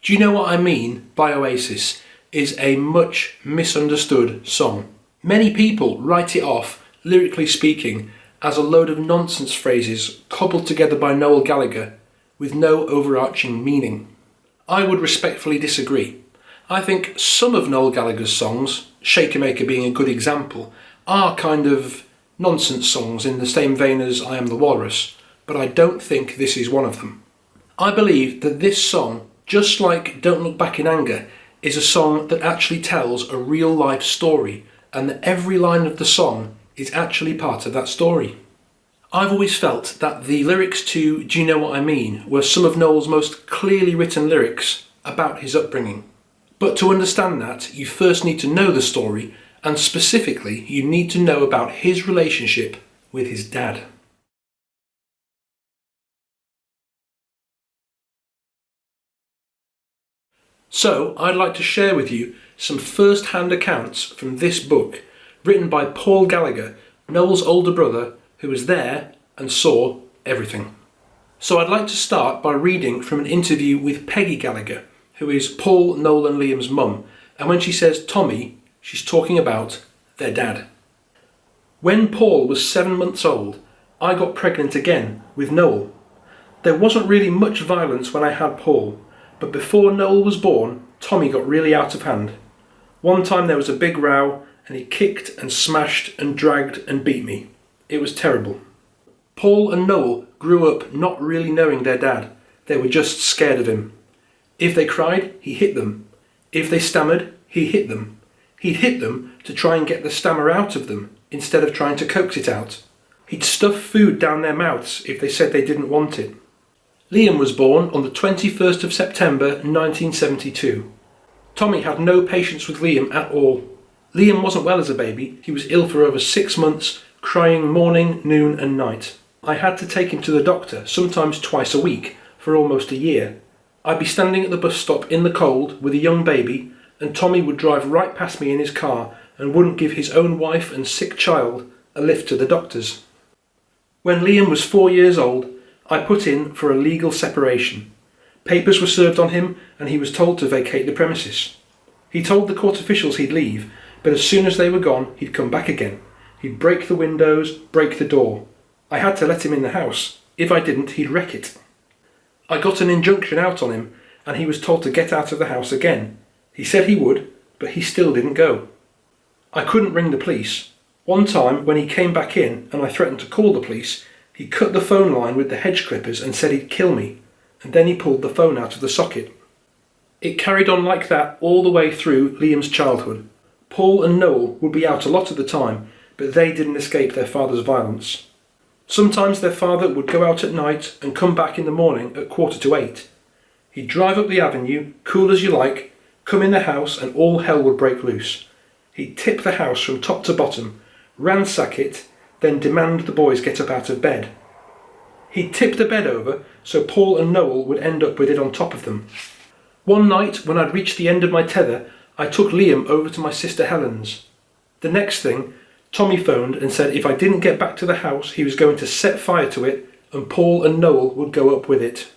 Do You Know What I Mean by Oasis is a much misunderstood song. Many people write it off, lyrically speaking, as a load of nonsense phrases cobbled together by Noel Gallagher with no overarching meaning. I would respectfully disagree. I think some of Noel Gallagher's songs, Shaker Maker being a good example, are kind of nonsense songs in the same vein as I Am the Walrus, but I don't think this is one of them. I believe that this song, just like Don't Look Back in Anger, is a song that actually tells a real life story, and that every line of the song is actually part of that story. I've always felt that the lyrics to Do You Know What I Mean were some of Noel's most clearly written lyrics about his upbringing. But to understand that, you first need to know the story, and specifically, you need to know about his relationship with his dad. So, I'd like to share with you some first-hand accounts from this book, written by Paul Gallagher, Noel's older brother, who was there and saw everything. So I'd like to start by reading from an interview with Peggy Gallagher, who is Paul, Noel and Liam's mum, and when she says Tommy, she's talking about their dad. When Paul was 7 months old, I got pregnant again with Noel. There wasn't really much violence when I had Paul, but before Noel was born, Tommy got really out of hand. One time there was a big row, and he kicked and smashed and dragged and beat me. It was terrible. Paul and Noel grew up not really knowing their dad. They were just scared of him. If they cried, he hit them. If they stammered, he hit them. He'd hit them to try and get the stammer out of them, instead of trying to coax it out. He'd stuff food down their mouths if they said they didn't want it. Liam was born on the 21st of September 1972. Tommy had no patience with Liam at all. Liam wasn't well as a baby. He was ill for over 6 months, crying morning, noon and night. I had to take him to the doctor, sometimes twice a week, for almost a year. I'd be standing at the bus stop in the cold with a young baby, and Tommy would drive right past me in his car and wouldn't give his own wife and sick child a lift to the doctors. When Liam was 4 years old, I put in for a legal separation. Papers were served on him and he was told to vacate the premises. He told the court officials he'd leave, but as soon as they were gone, he'd come back again. He'd break the windows, break the door. I had to let him in the house. If I didn't, he'd wreck it. I got an injunction out on him, and he was told to get out of the house again. He said he would, but he still didn't go. I couldn't ring the police. One time, when he came back in and I threatened to call the police, he cut the phone line with the hedge clippers and said he'd kill me, and then he pulled the phone out of the socket. It carried on like that all the way through Liam's childhood. Paul and Noel would be out a lot of the time, but they didn't escape their father's violence. Sometimes their father would go out at night and come back in the morning at 7:45. He'd drive up the avenue, cool as you like, come in the house and all hell would break loose. He'd tip the house from top to bottom, ransack it, then demand the boys get up out of bed. He'd tip the bed over so Paul and Noel would end up with it on top of them. One night, when I'd reached the end of my tether, I took Liam over to my sister Helen's. The next thing, Tommy phoned and said if I didn't get back to the house, he was going to set fire to it and Paul and Noel would go up with it.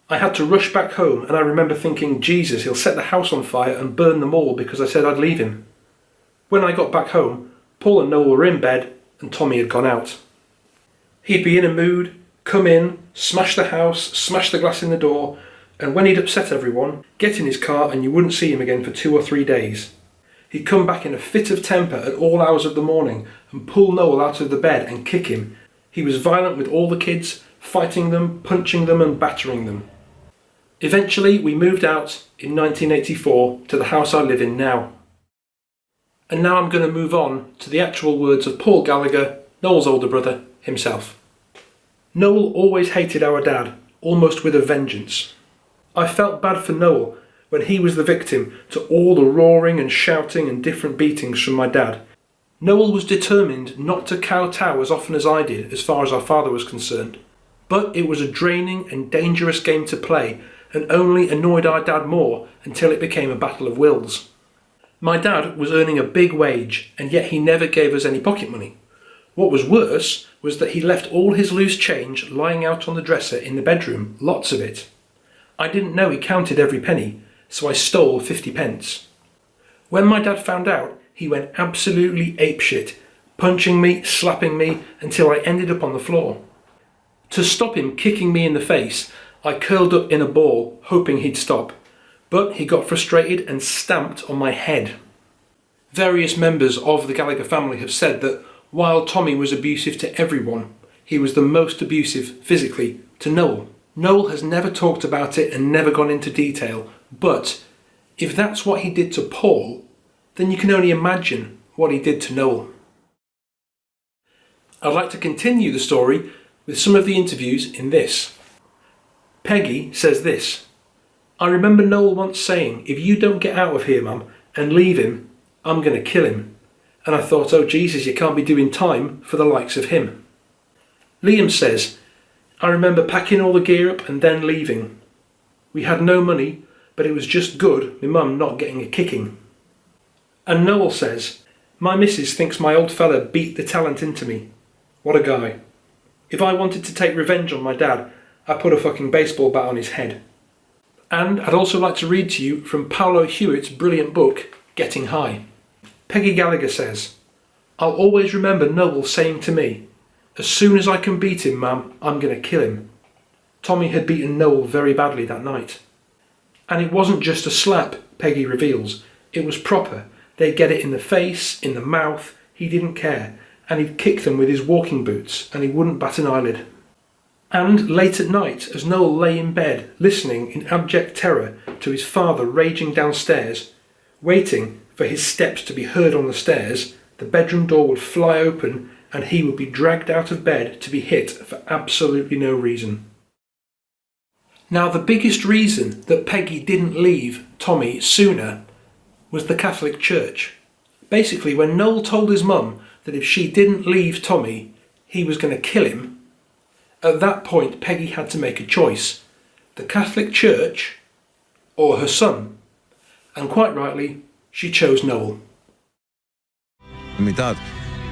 I had to rush back home and I remember thinking, Jesus, he'll set the house on fire and burn them all because I said I'd leave him. When I got back home, Paul and Noel were in bed and Tommy had gone out. He'd be in a mood, come in, smash the house, smash the glass in the door, and when he'd upset everyone, get in his car and you wouldn't see him again for 2 or 3 days. He'd come back in a fit of temper at all hours of the morning and pull Noel out of the bed and kick him. He was violent with all the kids, fighting them, punching them and battering them. Eventually we moved out in 1984 to the house I live in now. And now I'm going to move on to the actual words of Paul Gallagher, Noel's older brother, himself. Noel always hated our dad, almost with a vengeance. I felt bad for Noel when he was the victim to all the roaring and shouting and different beatings from my dad. Noel was determined not to kowtow as often as I did as far as our father was concerned. But it was a draining and dangerous game to play and only annoyed our dad more until it became a battle of wills. My dad was earning a big wage and yet he never gave us any pocket money. What was worse was that he left all his loose change lying out on the dresser in the bedroom, lots of it. I didn't know he counted every penny, so I stole 50 pence. When my dad found out, he went absolutely apeshit, punching me, slapping me, until I ended up on the floor. To stop him kicking me in the face, I curled up in a ball, hoping he'd stop, but he got frustrated and stamped on my head. Various members of the Gallagher family have said that while Tommy was abusive to everyone, he was the most abusive physically to Noel. Noel has never talked about it and never gone into detail, but if that's what he did to Paul, then you can only imagine what he did to Noel. I'd like to continue the story with some of the interviews in this. Peggy says this: I remember Noel once saying, "If you don't get out of here, Mum, and leave him, I'm going to kill him." And I thought, oh Jesus, you can't be doing time for the likes of him. Liam says, I remember packing all the gear up and then leaving. We had no money, but it was just good, my mum not getting a kicking. And Noel says, my missus thinks my old fella beat the talent into me. What a guy. If I wanted to take revenge on my dad, I put a fucking baseball bat on his head. And I'd also like to read to you from Paolo Hewitt's brilliant book, Getting High. Peggy Gallagher says, I'll always remember Noel saying to me, as soon as I can beat him, Mum, I'm going to kill him. Tommy had beaten Noel very badly that night. And it wasn't just a slap, Peggy reveals. It was proper. They'd get it in the face, in the mouth. He didn't care. And he'd kick them with his walking boots, and he wouldn't bat an eyelid. And late at night, as Noel lay in bed, listening in abject terror to his father raging downstairs, waiting for his steps to be heard on the stairs, the bedroom door would fly open and he would be dragged out of bed to be hit for absolutely no reason. Now, the biggest reason that Peggy didn't leave Tommy sooner was the Catholic Church. Basically, when Noel told his mum that if she didn't leave Tommy, he was going to kill him, at that point Peggy had to make a choice: the Catholic Church or her son. And quite rightly, she chose Noel. My dad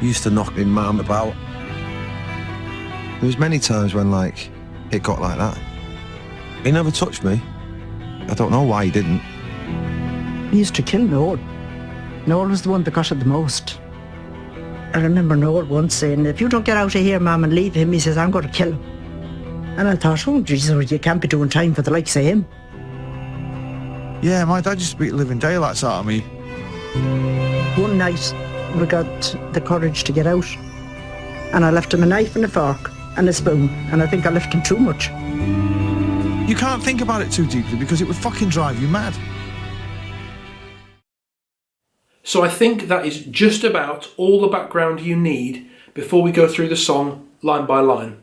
used to knock my mum about. There was many times when, it got like that. He never touched me. I don't know why he didn't. He used to kill Noel. Noel was the one that got it the most. I remember Noel once saying, if you don't get out of here, Mum, and leave him, he says, I'm going to kill him. And I thought, oh, Jesus, you can't be doing time for the likes of him. Yeah, my dad used to beat the living daylights out of me. One night, we got the courage to get out, and I left him a knife and a fork and a spoon, and I think I left him too much. You can't think about it too deeply because it would fucking drive you mad. So I think that is just about all the background you need before we go through the song line by line.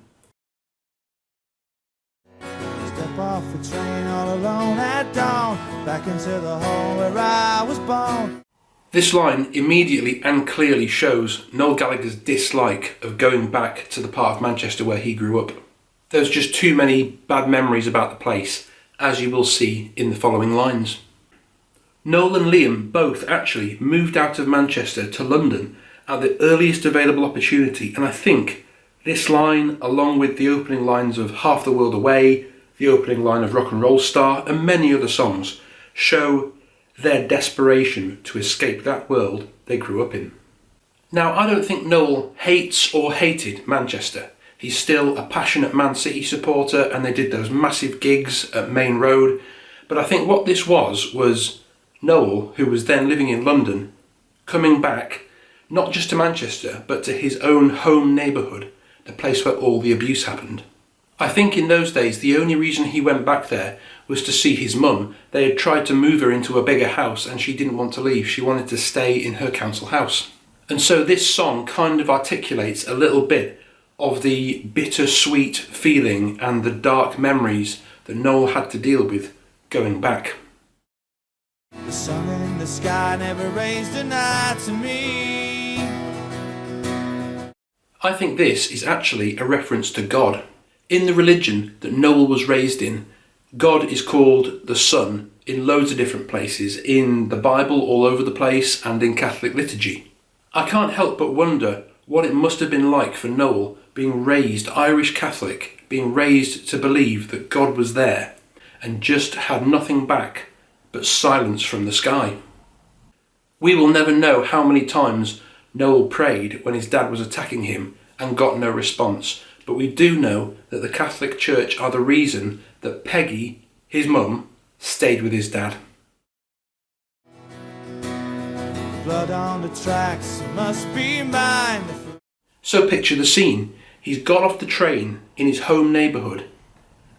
Step off the train all alone at dawn, back into the home where I was born. This line immediately and clearly shows Noel Gallagher's dislike of going back to the part of Manchester where he grew up. There's just too many bad memories about the place, as you will see in the following lines. Noel and Liam both actually moved out of Manchester to London at the earliest available opportunity, and I think this line, along with the opening lines of Half the World Away, the opening line of Rock and Roll Star, and many other songs, show their desperation to escape that world they grew up in. Now, I don't think Noel hates or hated Manchester. He's still a passionate Man City supporter, and they did those massive gigs at Main Road. But I think what this was Noel, who was then living in London, coming back, not just to Manchester, but to his own home neighbourhood, the place where all the abuse happened. I think in those days the only reason he went back there was to see his mum. They had tried to move her into a bigger house and she didn't want to leave. She wanted to stay in her council house. And so this song kind of articulates a little bit of the bittersweet feeling and the dark memories that Noel had to deal with going back. The sun in the sky never raised a night to me. I think this is actually a reference to God. In the religion that Noel was raised in, God is called the Son in loads of different places, in the Bible all over the place and in Catholic liturgy. I can't help but wonder what it must have been like for Noel being raised Irish Catholic, being raised to believe that God was there, and just had nothing back but silence from the sky. We will never know how many times Noel prayed when his dad was attacking him and got no response, but we do know that the Catholic Church are the reason that Peggy, his mum, stayed with his dad. Blood on the tracks must be mine. So picture the scene. He's got off the train in his home neighbourhood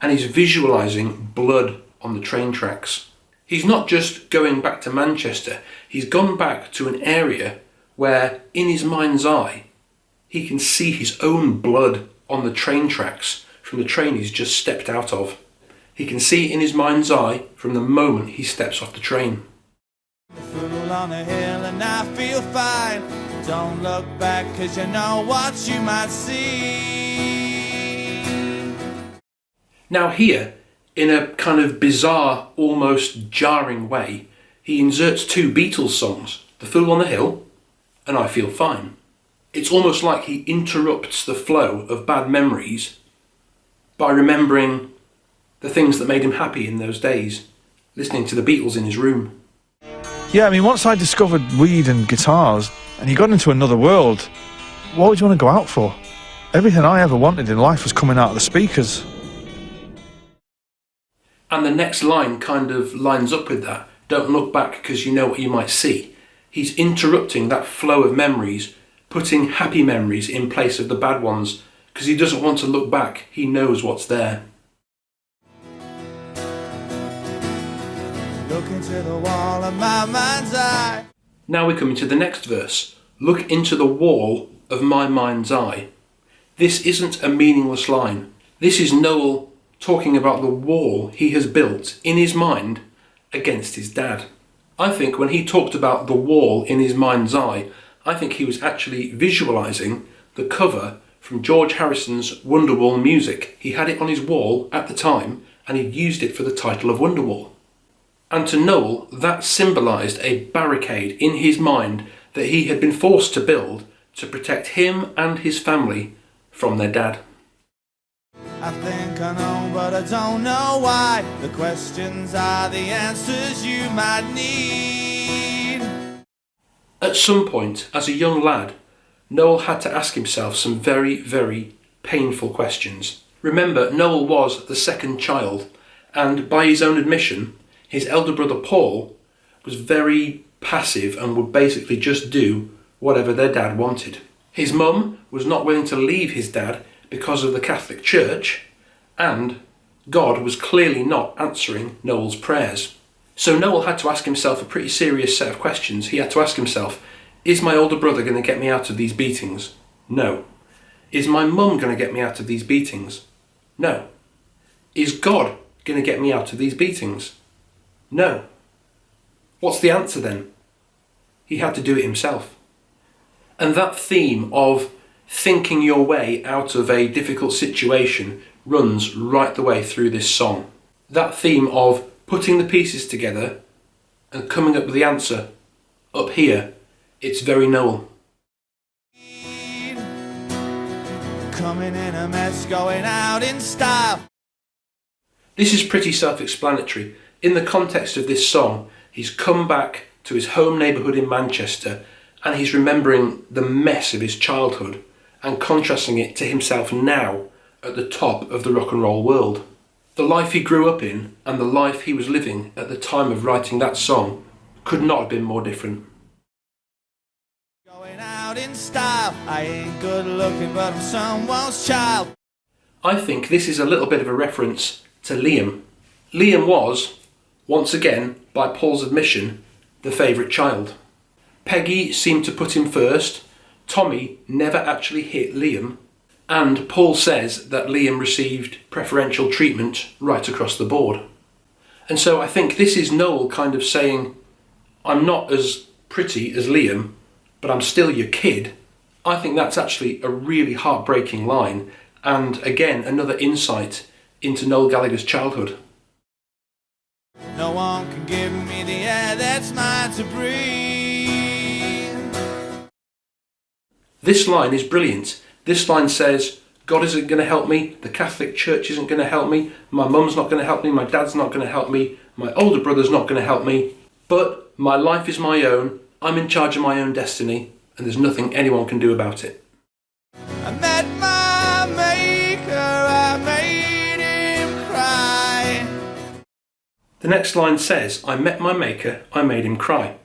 and he's visualising blood on the train tracks. He's not just going back to Manchester, he's gone back to an area where, in his mind's eye, he can see his own blood on the train tracks from the train he's just stepped out of. He can see in his mind's eye from the moment he steps off the train. Fool on a hill and I feel fine. Don't look back, 'cause you know what you might see. Now here, in a kind of bizarre, almost jarring way, he inserts two Beatles songs, The Fool on the Hill and I Feel Fine. It's almost like he interrupts the flow of bad memories by remembering the things that made him happy in those days, listening to the Beatles in his room. Yeah, I mean, once I discovered weed and guitars, and you got into another world, what would you want to go out for? Everything I ever wanted in life was coming out of the speakers. And the next line kind of lines up with that. Don't look back because you know what you might see. He's interrupting that flow of memories, putting happy memories in place of the bad ones, because he doesn't want to look back. He knows what's there. Look into the wall of my mind's eye. Now we come into the next verse. Look into the wall of my mind's eye. This isn't a meaningless line. This is Noel talking about the wall he has built in his mind against his dad. I think when he talked about the wall in his mind's eye, I think he was actually visualising the cover from George Harrison's Wonderwall music. He had it on his wall at the time and he'd used it for the title of Wonderwall. And to Noel, that symbolised a barricade in his mind that he had been forced to build to protect him and his family from their dad. I think I know, but I don't know why. The questions are the answers you might need. At some point, as a young lad, Noel had to ask himself some very, very painful questions. Remember, Noel was the second child, and by his own admission, his elder brother Paul was very passive and would basically just do whatever their dad wanted. His mum was not willing to leave his dad because of the Catholic Church, and God was clearly not answering Noel's prayers. So Noel had to ask himself a pretty serious set of questions. He had to ask himself, is my older brother going to get me out of these beatings? No. Is my mum going to get me out of these beatings? No. Is God going to get me out of these beatings? No. What's the answer then? He had to do it himself. And that theme of thinking your way out of a difficult situation runs right the way through this song. That theme of putting the pieces together and coming up with the answer up here, it's very Noel. Coming in a mess, going out in style. This is pretty self-explanatory. In the context of this song, he's come back to his home neighbourhood in Manchester and he's remembering the mess of his childhood and contrasting it to himself now at the top of the rock and roll world. The life he grew up in and the life he was living at the time of writing that song could not have been more different. Going out in style. I ain't good looking, but I'm someone's child. I think this is a little bit of a reference to Liam. Liam was, once again, by Paul's admission, the favourite child. Peggy seemed to put him first, Tommy never actually hit Liam, and Paul says that Liam received preferential treatment right across the board. And so I think this is Noel kind of saying, I'm not as pretty as Liam, but I'm still your kid. I think that's actually a really heartbreaking line, and again, another insight into Noel Gallagher's childhood. No one can give me the air that's mine to breathe. This line is brilliant. This line says, God isn't going to help me, the Catholic Church isn't going to help me, my mum's not going to help me, my dad's not going to help me, my older brother's not going to help me, but my life is my own, I'm in charge of my own destiny, and there's nothing anyone can do about it. I met my maker, I made him cry. The next line says, I met my maker, I made him cry.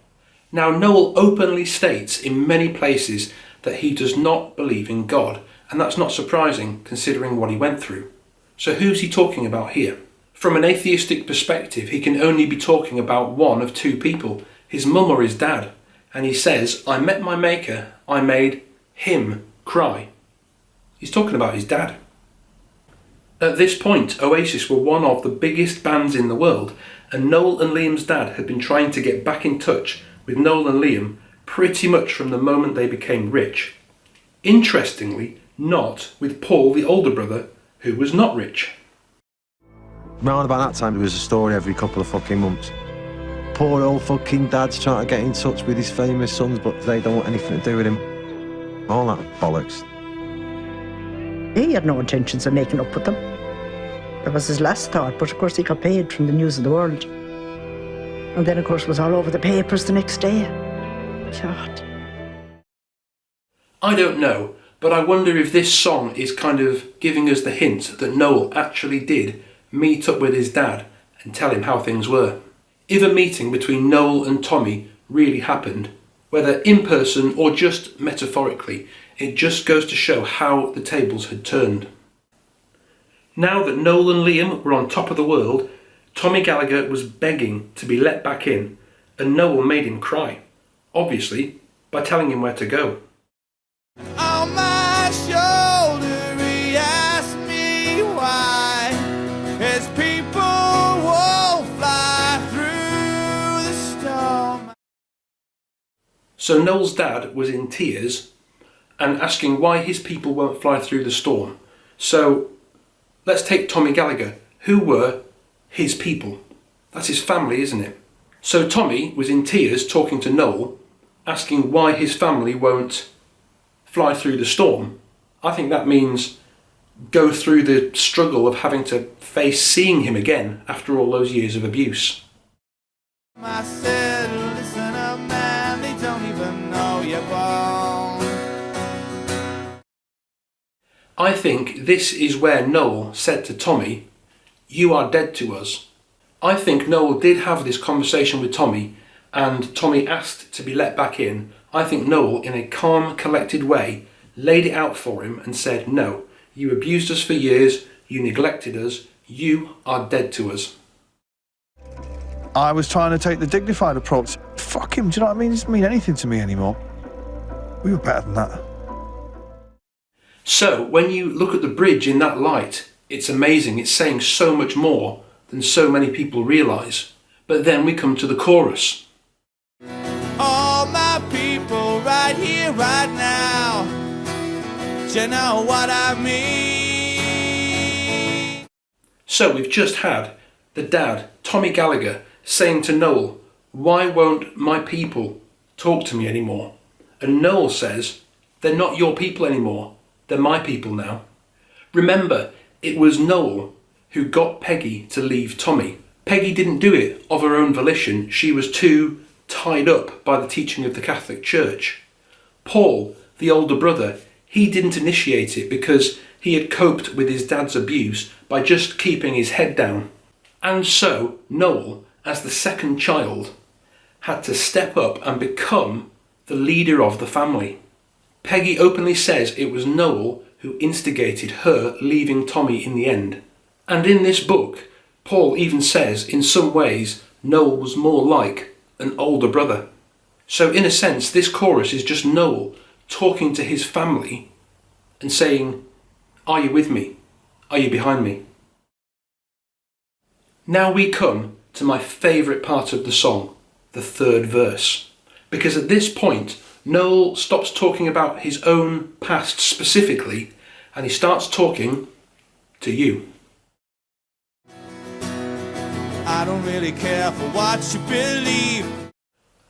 Now Noel openly states in many places that he does not believe in God, and that's not surprising considering what he went through. So who's he talking about here? From an atheistic perspective, he can only be talking about one of two people, his mum or his dad. And he says, I met my maker, I made him cry. He's talking about his dad. At this point, Oasis were one of the biggest bands in the world, and Noel and Liam's dad had been trying to get back in touch with Noel and Liam pretty much from the moment they became rich. Interestingly, not with Paul, the older brother, who was not rich. Round about that time, there was a story every couple of fucking months. Poor old fucking dad's trying to get in touch with his famous sons, but they don't want anything to do with him. All that bollocks. He had no intentions of making up with them. That was his last thought, but of course he got paid from the News of the World. And then of course it was all over the papers the next day. God. I don't know, but I wonder if this song is kind of giving us the hint that Noel actually did meet up with his dad and tell him how things were. If a meeting between Noel and Tommy really happened, whether in person or just metaphorically, it just goes to show how the tables had turned. Now that Noel and Liam were on top of the world, Tommy Gallagher was begging to be let back in, and Noel made him cry, obviously by telling him where to go. On my shoulder he asked me why his people won't fly through the storm. So Noel's dad was in tears and asking why his people won't fly through the storm. So let's take Tommy Gallagher. Who were his people? That's his family, isn't it? So Tommy was in tears talking to Noel, asking why his family won't fly through the storm. I think that means go through the struggle of having to face seeing him again after all those years of abuse. I said, listen up man, they don't even know you're born. I think this is where Noel said to Tommy, you are dead to us. I think Noel did have this conversation with Tommy, and Tommy asked to be let back in. I think Noel, in a calm, collected way, laid it out for him and said, no, you abused us for years, you neglected us, you are dead to us. I was trying to take the dignified approach. Fuck him, do you know what I mean? It doesn't mean anything to me anymore. We were better than that. So, when you look at the bridge in that light, it's amazing. It's saying so much more than so many people realise. But then we come to the chorus. All my people right here, right now, do you know what I mean? So we've just had the dad, Tommy Gallagher, saying to Noel, why won't my people talk to me anymore? And Noel says, they're not your people anymore. They're my people now. Remember, it was Noel who got Peggy to leave Tommy. Peggy didn't do it of her own volition. She was too tied up by the teaching of the Catholic Church. Paul, the older brother, he didn't initiate it because he had coped with his dad's abuse by just keeping his head down. And so Noel, as the second child, had to step up and become the leader of the family. Peggy openly says it was Noel who instigated her leaving Tommy in the end. And in this book, Paul even says in some ways Noel was more like an older brother. So in a sense, this chorus is just Noel talking to his family and saying, are you with me? Are you behind me? Now we come to my favourite part of the song, the third verse. Because at this point, Noel stops talking about his own past specifically, and he starts talking to you. I don't really care for what you believe.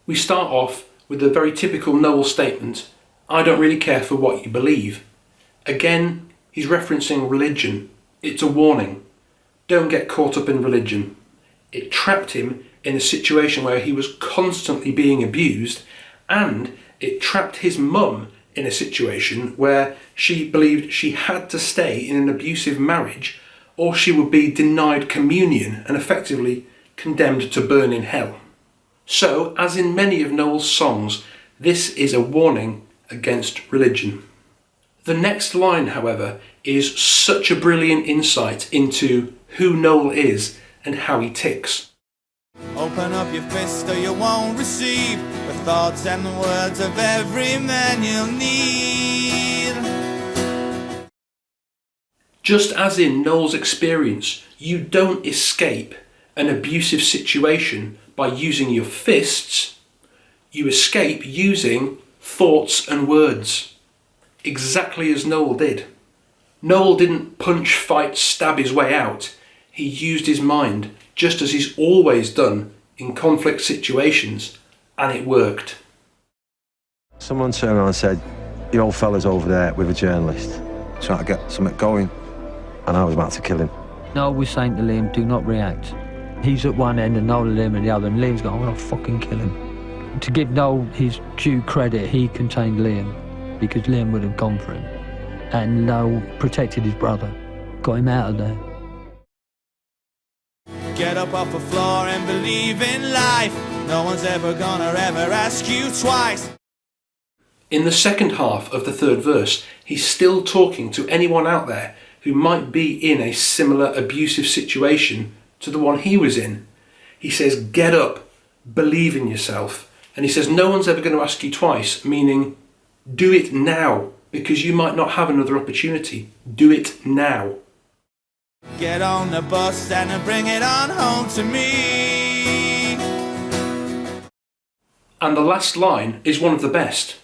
We start off with a very typical Noel statement, I don't really care for what you believe. Again, He's referencing religion. It's a warning. Don't get caught up in religion. It trapped him in a situation where he was constantly being abused, and it trapped his mum in a situation where she believed she had to stay in an abusive marriage or she would be denied communion and effectively condemned to burn in hell. So, as in many of Noel's songs, this is a warning against religion. The next line, however, is such a brilliant insight into who Noel is and how he ticks. Open up your fist or you won't receive the thoughts and the words of every man you'll need. Just as in Noel's experience, you don't escape an abusive situation by using your fists, you escape using thoughts and words. Exactly as Noel did. Noel didn't punch, fight, stab his way out. He used his mind, just as he's always done in conflict situations, and it worked. Someone turned around and said, "Your old fella's over there with a journalist, trying to get something going," and I was about to kill him. Noel was saying to Liam, do not react. He's at one end and Noel and Liam at the other, and Liam's going, I'm gonna fucking kill him. To give Noel his due credit, he contained Liam, because Liam would have gone for him. And Noel protected his brother, got him out of there. Get up off the floor and believe in life. No one's ever gonna ever ask you twice. In the second half of the third verse, he's still talking to anyone out there who might be in a similar abusive situation to the one he was in. He says, get up, believe in yourself. And he says, no one's ever going to ask you twice, meaning do it now, because you might not have another opportunity. Do it now. Get on the bus and bring it on home to me. And the last line is one of the best.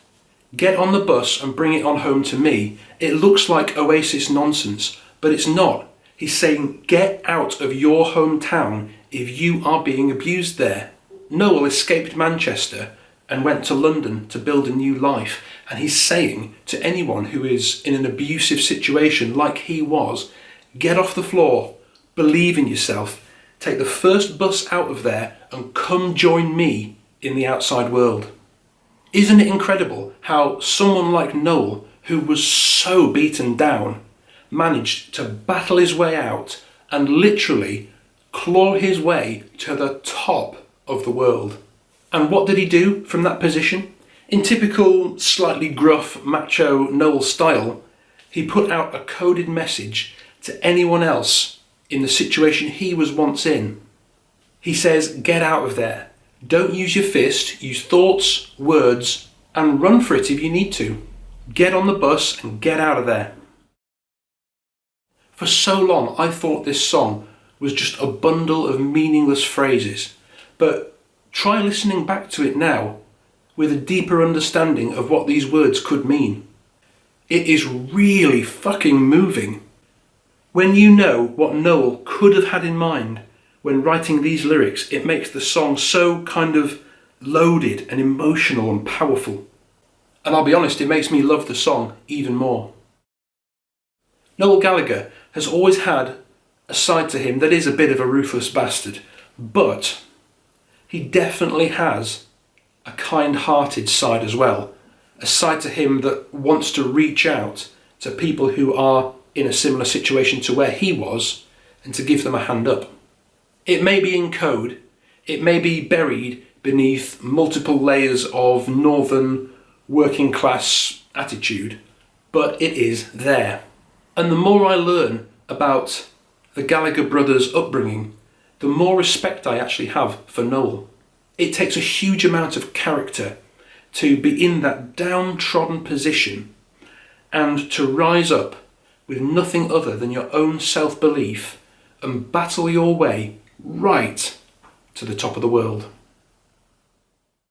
Get on the bus and bring it on home to me. It looks like Oasis nonsense, but it's not. He's saying get out of your hometown if you are being abused there. Noel escaped Manchester and went to London to build a new life, and he's saying to anyone who is in an abusive situation like he was, get off the floor, believe in yourself, take the first bus out of there and come join me in the outside world. Isn't it incredible how someone like Noel, who was so beaten down, managed to battle his way out and literally claw his way to the top of the world? And what did he do from that position? In typical, slightly gruff, macho Noel style, he put out a coded message to anyone else in the situation he was once in. He says, get out of there. Don't use your fist, use thoughts, words, and run for it if you need to. Get on the bus and get out of there. For so long, I thought this song was just a bundle of meaningless phrases, but try listening back to it now with a deeper understanding of what these words could mean. It is really fucking moving. When you know what Noel could have had in mind when writing these lyrics, it makes the song so kind of loaded and emotional and powerful. And I'll be honest, it makes me love the song even more. Noel Gallagher has always had a side to him that is a bit of a ruthless bastard, but he definitely has a kind-hearted side as well, a side to him that wants to reach out to people who are in a similar situation to where he was and to give them a hand up. It may be in code, it may be buried beneath multiple layers of northern working class attitude, but it is there. And the more I learn about the Gallagher brothers' upbringing, the more respect I actually have for Noel. It takes a huge amount of character to be in that downtrodden position and to rise up with nothing other than your own self-belief and battle your way right to the top of the world.